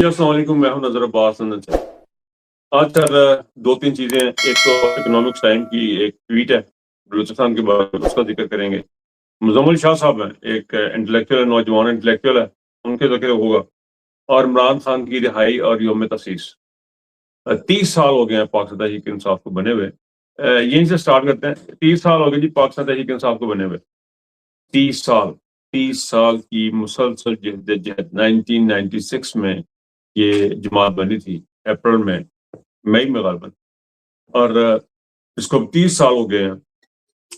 جی السلام علیکم، میں ہوں نظر عباس لندن سے۔ آج کل دو تین چیزیں، ایک تو اکنامکس ٹائم کی ایک ٹویٹ ہے بلوچستان کے بارے میں، اس کا ذکر کریں گے۔ مزمل شاہ صاحب ہیں، ایک انٹلیکچوئل نوجوان انٹلیکچوئل ہے، ان کے ذکر ہوگا۔ اور عمران خان کی رہائی اور یوم تاسیس۔ 30 سال ہو گئے ہیں پاکستان تحریک انصاف کو بنے ہوئے۔ یہیں سے سٹارٹ کرتے ہیں۔ 30 سال ہو گئے جی پاکستان تحریک انصاف کو بنے ہوئے۔ 30 سال، 30 سال کی مسلسل جہد 1996 میں یہ جماعت بنی تھی، اپریل میں، مئی میں غالباً، اور اس کو 30 سال ہو گئے ہیں۔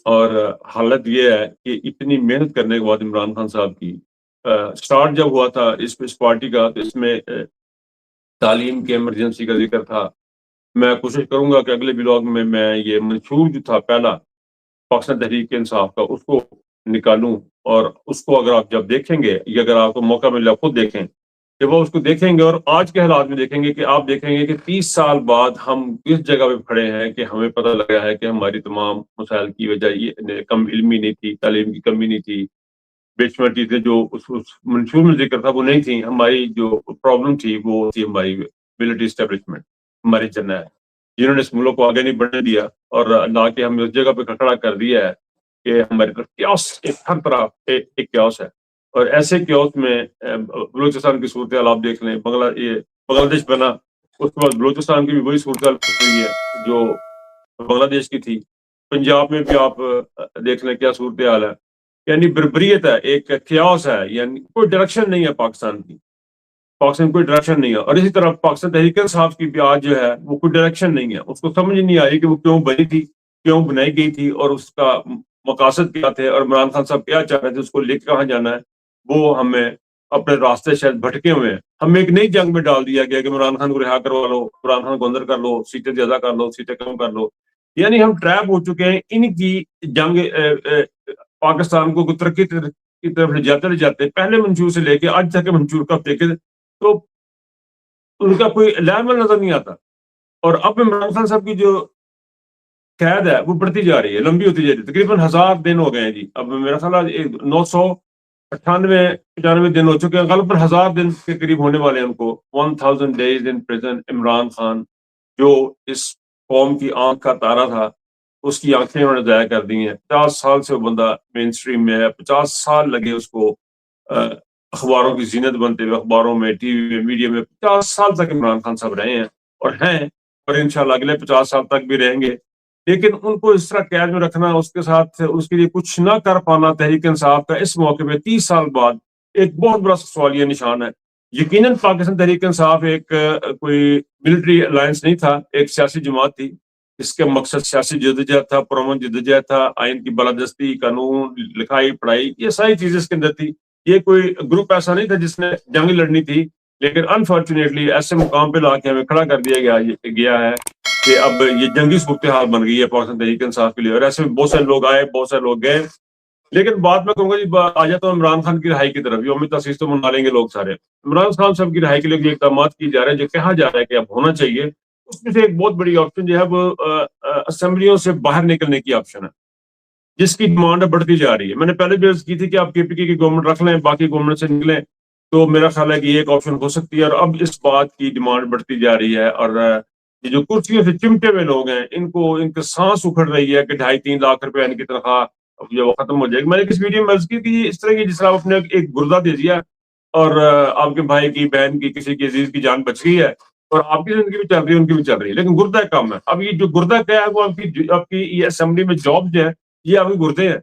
اور حالت یہ ہے کہ اتنی محنت کرنے کے بعد عمران خان صاحب کی سٹارٹ جب ہوا تھا اس پارٹی کا، تو اس میں تعلیم کے ایمرجنسی کا ذکر تھا۔ میں کوشش کروں گا کہ اگلے بلاگ میں یہ منشور جو تھا پہلا پاکستان تحریک انصاف کا، اس کو نکالوں، اور اس کو اگر آپ جب دیکھیں گے، یا اگر آپ کو موقع ملے آپ خود دیکھیں، کہ وہ اس کو دیکھیں گے اور آج کے حالات میں دیکھیں گے، کہ آپ دیکھیں گے کہ 30 سال بعد ہم کس جگہ پہ کھڑے ہیں، کہ ہمیں پتہ لگا ہے کہ ہماری تمام مسائل کی وجہ یہ کم علمی نہیں تھی، تعلیم کی کمی نہیں تھی، بے شمار چیزیں جو اس منشور میں ذکر تھا وہ نہیں تھیں۔ ہماری جو پرابلم تھی وہ تھی ہماری ملٹری اسٹیبلشمنٹ، ہماری جنرل، جنہوں نے اس ملک کو آگے نہیں بڑھنے دیا، اور نہ کہ ہمیں اس جگہ پہ کھڑا کر دیا ہے کہ ہمارے طرف کیوس، ہر طرح ایک کیوس ہے۔ اور ایسے کیوس میں بلوچستان کی صورتحال آپ دیکھ لیں، بنگلہ دیش بنا، اس کے بعد بلوچستان کی بھی وہی صورتحال ہوئی ہے جو بنگلہ دیش کی تھی۔ پنجاب میں بھی آپ دیکھ لیں کیا صورتحال ہے، یعنی بربریت ہے، ایک کیوس ہے، یعنی کوئی ڈائریکشن نہیں ہے پاکستان کی، پاکستان کوئی ڈائریکشن نہیں ہے۔ اور اسی طرح پاکستان تحریک انصاف کی بھی آج جو ہے وہ کوئی ڈائریکشن نہیں ہے، اس کو سمجھ نہیں آئی کہ وہ کیوں بنی تھی، کیوں بنائی گئی تھی، اور اس کا مقاصد کیا تھے، اور عمران خان صاحب کیا چاہ رہے تھے، اس کو لے کے کہاں جانا ہے۔ وہ ہمیں اپنے راستے شاید بھٹکے ہوئے ہیں۔ ہمیں ایک نئی جنگ میں ڈال دیا گیا کہ عمران خان کو رہا کروا لو، عمران خان کو اندر کر لو، سیٹیں زیادہ کر لو، سیٹیں کم کر لو، یعنی ہم ٹریپ ہو چکے ہیں ان کی جنگ۔ پاکستان کو ترقی کی طرف لے جاتے پہلے منشور سے لے کے آج تک کے منشور کا دیکھے تو ان کا کوئی لیول نظر نہیں آتا۔ اور اب عمران خان صاحب کی جو قید ہے وہ بڑھتی جا رہی ہے، لمبی ہوتی جا رہی ہے، تقریباً 1000 دن ہو گئے ہیں جی۔ اب میرا خیال ہے 998-95 دن ہو چکے ہیں، غالباً 1000 دن کے قریب ہونے والے ہیں ان کو۔ 1000 days in prison۔ Imran Khan جو اس قوم کی آنکھ کا تارا تھا، اس کی آنکھیں انہوں نے ضائع کر دی ہیں۔ 50 سال سے وہ بندہ مین اسٹریم میں ہے، 50 سال لگے اس کو اخباروں کی زینت بنتے ہوئے، اخباروں میں، ٹی وی میں، میڈیا میں 50 سال تک عمران خان صاحب رہے ہیں اور ہیں، اور انشاءاللہ اگلے 50 سال تک بھی رہیں گے۔ لیکن ان کو اس طرح قید میں رکھنا، اس کے ساتھ اس کے لیے کچھ نہ کر پانا تحریک انصاف کا اس موقع پہ 30 سال بعد ایک بہت بڑا سوالیہ نشان ہے۔ یقیناً پاکستان تحریک انصاف ایک کوئی ملٹری الائنس نہیں تھا، ایک سیاسی جماعت تھی۔ اس کے مقصد سیاسی جدوجہد تھا، پرامن جدوجہد تھا، آئین کی بالادستی، قانون، لکھائی پڑھائی، یہ ساری چیزیں اس کے اندر تھی۔ یہ کوئی گروپ ایسا نہیں تھا جس نے جنگ لڑنی تھی، لیکن انفارچونیٹلی ایسے مقام پہ لا کے ہمیں کھڑا کر دیا گیا ہے کہ اب یہ جنگی صورتحال بن گئی ہے پاکستان تحریک انصاف کے لیے۔ اور ایسے بہت سے لوگ آئے، بہت سے لوگ گئے۔ لیکن بات میں کہوں گا جی، آ جاتا ہوں عمران خان کی رہائی کی طرف۔ یوم تاسیس تو منا لیں گے لوگ سارے، عمران خان صاحب کی رہائی کے لیے جو اقدامات کی جا رہے ہیں، جو کہا جا رہا ہے کہ اب ہونا چاہیے، اس میں سے ایک بہت بڑی آپشن جو ہے وہ اسمبلیوں سے باہر نکلنے کی آپشن ہے، جس کی ڈیمانڈ بڑھتی جا رہی ہے۔ میں نے پہلے بھی عرض کی تھی کہ آپ کے پی کی گورنمنٹ رکھ لیں، باقی گورنمنٹ سے نکلیں، تو میرا خیال ہے کہ یہ ایک آپشن ہو سکتی ہے۔ اور اب اس بات کی ڈیمانڈ بڑھتی جا رہی ہے، اور یہ جو کرسیوں سے چمٹے ہوئے لوگ ہیں، ان کے سانس اکھڑ رہی ہے کہ 2.5-3 لاکھ روپے ان کی تنخواہ اب وہ ختم ہو جائے گی۔ میں نے کس ویڈیو میں عرض کی کہ اس طرح کی، جس طرح آپ اپنے ایک گردہ دے دیا اور آپ کے بھائی کی، بہن کی، کسی کی عزیز کی جان بچ گئی ہے، اور آپ کی زندگی بھی چل رہی ہے، ان کی بھی چل رہی ہے، لیکن گردہ کم ہے۔ اب یہ جو گردہ کیا ہے، وہ آپ کی یہ اسمبلی میں جاب جو ہے، یہ آپ کے گردے ہیں،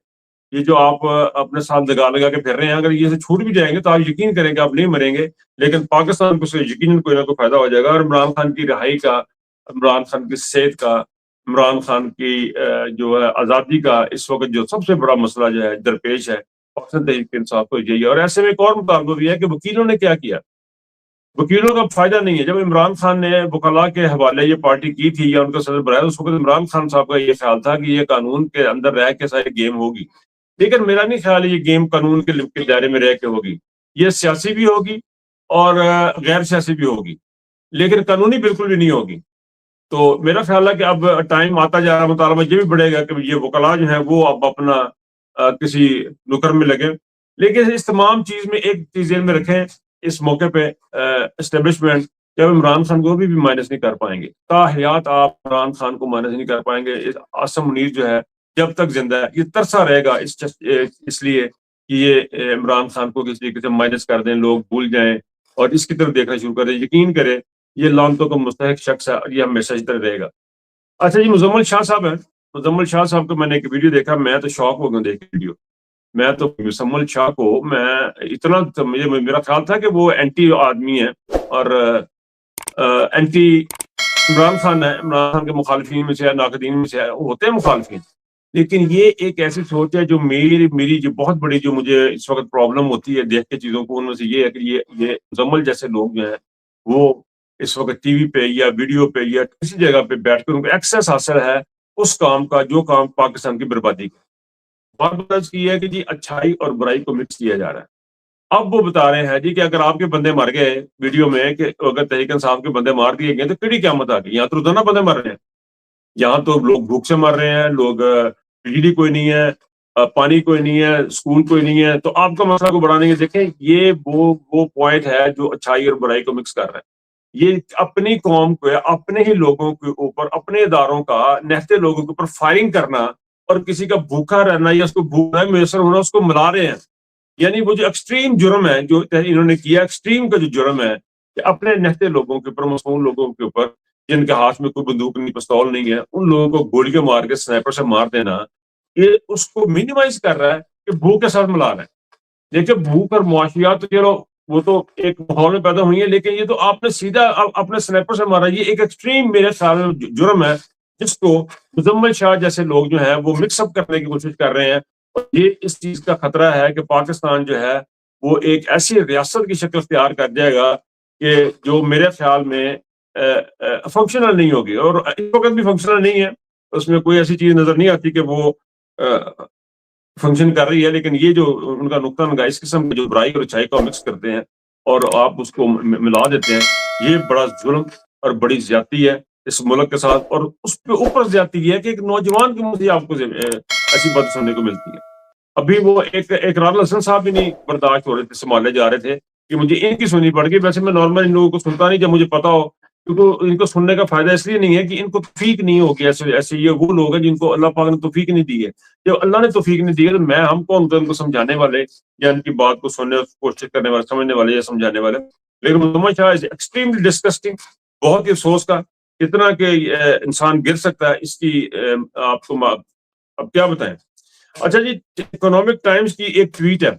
یہ جو آپ اپنے ساتھ لگا کے پھر رہے ہیں۔ اگر یہ سے چھوٹ بھی جائیں گے تو آپ یقین کریں کہ آپ نہیں مریں گے، لیکن پاکستان کو سے یقیناً کوئی نہ کوئی فائدہ ہو جائے گا۔ اور عمران خان کی رہائی کا، عمران خان کی صحت کا، عمران خان کی جو ہے آزادی کا اس وقت جو سب سے بڑا مسئلہ جو ہے درپیش ہے، پاکستان تحریک انصاف کو یہی ہے۔ اور ایسے میں ایک اور مطالبہ بھی ہے کہ وکیلوں نے کیا کیا؟ وکیلوں کا فائدہ نہیں ہے۔ جب عمران خان نے وکلاء کے حوالے یہ پارٹی کی تھی یا ان کا صدر بنایا، اس وقت عمران خان صاحب کا یہ خیال تھا کہ یہ قانون کے اندر رہ کے ساری گیم ہوگی، لیکن میرا نہیں خیال ہے یہ گیم قانون کے دائرے میں رہ کے ہوگی۔ یہ سیاسی بھی ہوگی اور غیر سیاسی بھی ہوگی، لیکن قانونی بالکل بھی نہیں ہوگی۔ تو میرا خیال ہے کہ اب ٹائم آتا جا رہا، مطالبہ یہ بھی بڑھے گا کہ یہ وکلاء جو ہیں وہ اب اپنا کسی نکر میں لگے۔ لیکن اس تمام چیز میں ایک چیز ذہن میں رکھیں اس موقع پہ اسٹیبلشمنٹ جب عمران خان کو بھی مائنس نہیں کر پائیں گے، تا حیات آپ عمران خان کو مائنس نہیں کر پائیں گے. عاصم منیر جو ہے جب تک زندہ ہے یہ ترسا رہے گا اس لیے کہ یہ عمران خان کو کسی طریقے سے مائنس کر دیں، لوگ بھول جائیں اور اس کی طرف دیکھنا شروع کر دیں. یقین کرے یہ لعنتوں کا مستحق شخص ہے اور یہ ہمیشہ اس طرح رہے گا. اچھا جی، مزمل شاہ صاحب ہیں. مزمل شاہ صاحب کو میں نے ایک ویڈیو دیکھا، میں تو شوق ہو گیا دیکھ ویڈیو. میں تو مزمل شاہ کو میں اتنا میرا خیال تھا کہ وہ اینٹی آدمی ہے اور اینٹی عمران خان ہے، عمران خان کے مخالفین میں سے ہے، ناقدین میں سے ہے، وہ ہوتے ہیں مخالفین. لیکن یہ ایک ایسی سوچ ہے جو میری جو بہت بڑی جو مجھے اس وقت پرابلم ہوتی ہے دیکھ کے چیزوں کو، ان میں سے یہ ہے کہ یہ مزمل جیسے لوگ جو ہیں وہ اس وقت ٹی وی پہ یا ویڈیو پہ یا کسی جگہ پہ بیٹھ کر ان کو ایکسیس حاصل ہے اس کام کا جو کام پاکستان کی بربادی کا. بات کی ہے کہ جی اچھائی اور برائی کو مکس کیا جا رہا ہے. اب وہ بتا رہے ہیں جی کہ اگر آپ کے بندے مر گئے ویڈیو میں، کہ اگر تحریک انصاف کے بندے مار دیے گئے تو کیڑی قیامت آ گئی. یہاں تو روزانہ بندے مر رہے ہیں، یہاں تو لوگ بھوک سے مر رہے ہیں، لوگ بجلی کوئی نہیں ہے، پانی کوئی نہیں ہے، اسکول کوئی نہیں ہے. تو آپ کا مسئلہ کو بڑھانے کے دیکھیں یہ وہ پوائنٹ ہے جو اچھائی اور برائی کو مکس کر رہا ہے. یہ اپنی قوم کو، اپنے ہی لوگوں کے اوپر، اپنے اداروں کا، نہتے لوگوں کے اوپر فائرنگ کرنا اور کسی کا بھوکا رہنا یا اس کو بھوکا میسر ہونا اس کو ملا رہے ہیں. یعنی وہ جو ایکسٹریم جرم ہے جو انہوں نے کیا، ایکسٹریم کا جو جرم ہے کہ اپنے نہتے لوگوں کے اوپر، معصوم لوگوں کے اوپر جن کے ہاتھ میں کوئی بندوق نہیں، پستول نہیں ہے، ان لوگوں کو گولی کے مار کے سنائپر سے مار دینا، یہ اس کو مینیمائز کر رہا ہے کہ بھوک کے ساتھ ملا رہا ہے. دیکھیں بھوک اور معاشیات تو چلو وہ تو ایک ماحول میں پیدا ہوئی ہے، لیکن یہ تو آپ نے سیدھا اپنے سنائپر سے مارا. یہ ایک ایکسٹریم میرے خیال میں جرم ہے جس کو مزمل شاہ جیسے لوگ جو ہیں وہ مکس اپ کرنے کی کوشش کر رہے ہیں. اور یہ اس چیز کا خطرہ ہے کہ پاکستان جو ہے وہ ایک ایسی ریاست کی شکل اختیار کر جائے گا کہ جو میرے خیال میں فنکشنل نہیں ہوگی، اور اس وقت بھی فنکشنل نہیں ہے. اس میں کوئی ایسی چیز نظر نہیں آتی کہ وہ فنکشن کر رہی ہے. لیکن یہ جو ان کا نقطہ نگاہ اس قسم کے جو برائی اور اچھائی کو مکس کرتے ہیں اور آپ اس کو ملا دیتے ہیں، یہ بڑا ظلم اور بڑی زیادتی ہے اس ملک کے ساتھ. اور اس پہ اوپر زیادتی یہ ہے کہ ایک نوجوان کے منہ سے آپ کو ایسی بات سننے کو ملتی ہے. ابھی وہ ایک رال حسن صاحب بھی نہیں برداشت ہو رہے تھے، سنبھالے جا رہے تھے کہ مجھے ان کی سننی پڑ گئی. ویسے میں نارمل ان لوگوں کو سنتا نہیں جب مجھے پتا ہو، کیونکہ ان کو سننے کا فائدہ اس لیے نہیں ہے کہ ان کو توفیق نہیں ہوگی. ایسے یہ وہ لوگ ہیں جن کو اللہ پاک نے توفیق نہیں دی ہے. جب اللہ نے توفیق نہیں دی ہے تو ہم کون ان کو سمجھانے والے یا ان کی بات کو سننے کوشش کرنے والے، سمجھنے والے یا سمجھانے والے. لیکن مزمل شاہ از ایکسٹریملی ڈسکسٹنگ، بہت ہی افسوس کا، اتنا کہ انسان گر سکتا ہے اس کی آپ کو اب کیا بتائیں. اچھا جی، اکنامک ٹائمز کی ایک ٹویٹ ہے،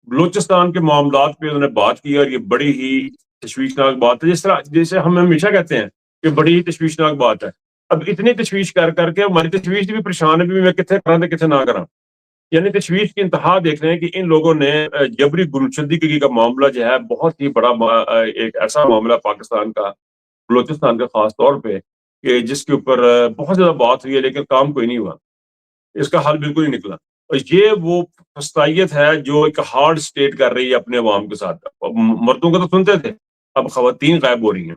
بلوچستان کے معاملات پہ انہوں نے بات کی اور یہ بڑی ہی تشویشناک بات ہے. جس طرح جیسے ہم ہمیشہ کہتے ہیں کہ بڑی ہی تشویشناک بات ہے. اب اتنی تشویش کر کے ہماری تشویش بھی پریشان ہے بھی میں کتنے کراں کتنے نہ کراں. یعنی تشویش کی انتہا دیکھ رہے ہیں کہ ان لوگوں نے جبری گمشدگی کا معاملہ جو ہے بہت ہی بڑا ایک ایسا معاملہ پاکستان کا، بلوچستان کا خاص طور پہ، کہ جس کے اوپر بہت زیادہ بات ہوئی ہے لیکن کام کوئی نہیں ہوا، اس کا حل بالکل نہیں نکلا. اور یہ وہ فسطائیت ہے جو ایک ہارڈ سٹیٹ کر رہی ہے اپنے عوام کے ساتھ. مردوں کو تو سنتے تھے، اب خواتین غائب ہو رہی ہیں،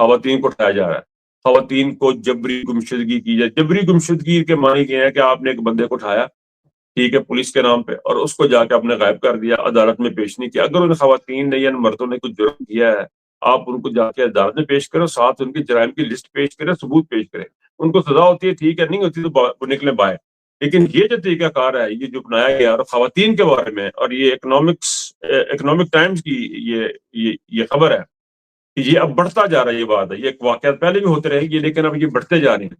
خواتین کو اٹھایا جا رہا ہے، خواتین کو جبری گمشدگی کی جائے. جبری گمشدگی کے معنی یہ ہے کہ آپ نے ایک بندے کو اٹھایا، ٹھیک ہے، پولیس کے نام پہ، اور اس کو جا کے اپنے غائب کر دیا، عدالت میں پیش نہیں کیا. اگر ان خواتین نے یا ان مردوں نے کچھ جرم کیا ہے، آپ ان کو جا کے عدالت میں پیش کرو، ساتھ ان کے جرائم کی لسٹ پیش کریں، ثبوت پیش کریں. ان کو سزا ہوتی ہے ٹھیک ہے، نہیں ہوتی تو وہ نکلے باہر. لیکن یہ جو طریقہ کار ہے، یہ جو اپنایا گیا اور خواتین کے بارے میں، اور یہ اکنامک ٹائمز کی یہ خبر ہے کہ یہ اب بڑھتا جا رہا ہے. یہ بات ہے، یہ ایک واقعات پہلے بھی ہوتے رہے گی لیکن اب یہ بڑھتے جا رہے ہیں.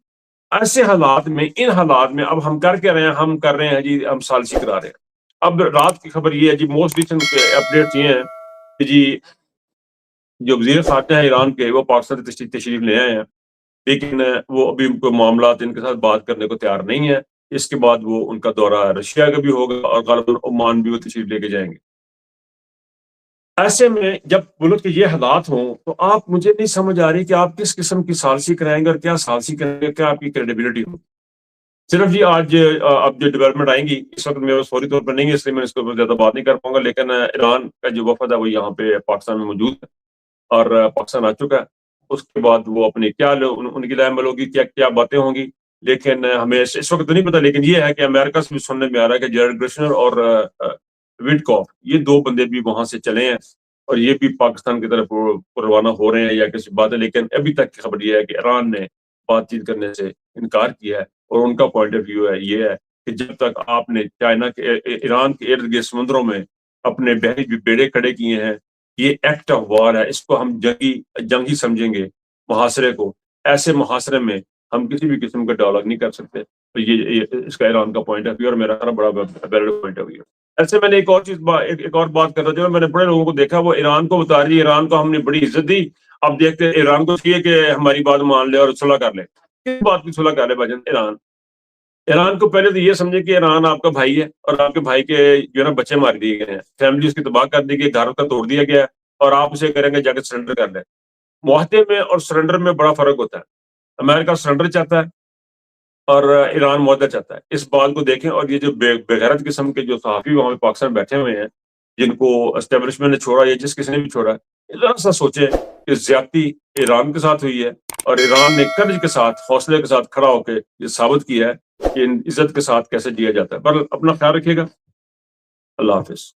ایسے حالات میں، ان حالات میں اب ہم کر رہے ہیں، ہم کر رہے ہیں جی، ہم سالسی کرا رہے ہیں. اب رات کی خبر یہ ہے جی، موسٹ ریسنٹ اپڈیٹس یہ ہیں کہ جی جو وزیر خارجہ ہے ایران کے، وہ پاکستان تشریف لے آئے ہیں، لیکن وہ ابھی ان کو معاملات ان کے ساتھ بات کرنے کو تیار نہیں ہے. اس کے بعد وہ ان کا دورہ رشیا کا بھی ہوگا اور غالباً عمان بھی وہ تشریف لے کے جائیں گے. ایسے میں جب ملک کے یہ حالات ہوں تو آپ مجھے نہیں سمجھ آ رہی کہ آپ کس قسم کی سالسی کرائیں گے اور کیا سالسی کریں گے، کیا آپ کی کریڈیبلٹی ہو. صرف جی آج اب جو ڈیولپمنٹ آئیں گی اس وقت میں فوری طور پر نہیں ہے، اس لیے میں اس کے اوپر زیادہ بات نہیں کر پاؤں گا. لیکن ایران کا جو وفد ہے وہ یہاں پہ پاکستان میں موجود ہے اور پاکستان آ چکا ہے. اس کے بعد وہ اپنے کیا ان کی رائے عمل ہوگی، کیا کیا باتیں ہوں گی، لیکن ہمیں اس وقت تو نہیں پتا. لیکن یہ ہے کہ امریکہ سے بھی سننے میں آ رہا ہے کہ جیرڈ کریشنر اور وڈ کاف، یہ دو بندے بھی وہاں سے چلے ہیں اور یہ بھی پاکستان کی طرف روانہ ہو رہے ہیں یا کسی بات ہے، لیکن ابھی تک کی خبر یہ ہے کہ ایران نے بات چیت کرنے سے انکار کیا ہے، اور ان کا پوائنٹ آف ویو ہے یہ ہے کہ جب تک آپ نے چائنا کے ایران کے ارد گرد سمندروں میں اپنے بحری بیڑے کھڑے کیے ہیں، یہ ایکٹ آف وار ہے، اس کو ہم جنگی سمجھیں گے محاصرے کو، ایسے محاصرے میں ہم کسی بھی قسم کا ڈائلاگ نہیں کر سکتے. تو یہ اس کا ایران کا پوائنٹ آف ویو اور میرا بڑا ویلڈ پوائنٹ آف ویو. ایسے میں نے ایک اور چیز ایک اور بات کر رہا تھا، میں نے بڑے لوگوں کو دیکھا وہ ایران کو بتا رہی ہے ایران کو ہم نے بڑی عزت دی، اب دیکھتے ہیں ایران کو چاہیے کہ ہماری بات مان لے اور صلح کر لے. کس بات کی صلح کر لے بھائی جان؟ ایران کو پہلے تو یہ سمجھے کہ ایران آپ کا بھائی ہے، اور آپ کے بھائی کے جو ہے نا بچے مار دیے گئے ہیں، فیملی اس کی تباہ کر دی گئی، گھر کا توڑ دیا گیا ہے، اور آپ اسے کریں گے جا کے سرنڈر کر لیں. معاہدے میں اور سرنڈر میں بڑا فرق ہوتا ہے. امریکہ سرنڈر چاہتا ہے اور ایران معاہدہ چاہتا ہے. اس بات کو دیکھیں. اور یہ جو بغیرت قسم کے جو صحافی وہاں پہ پاکستان بیٹھے ہوئے ہیں جن کو اسٹیبلشمنٹ نے چھوڑا یا جس کسی نے بھی چھوڑا، ذرا سا سوچیں کہ زیادتی ایران کے ساتھ ہوئی ہے، اور ایران نے کرج کے ساتھ حوصلے کے ساتھ کھڑا ہو کے یہ ثابت کیا ہے کہ عزت کے ساتھ کیسے جیا جاتا ہے. پر اپنا خیال رکھیے گا. اللہ حافظ.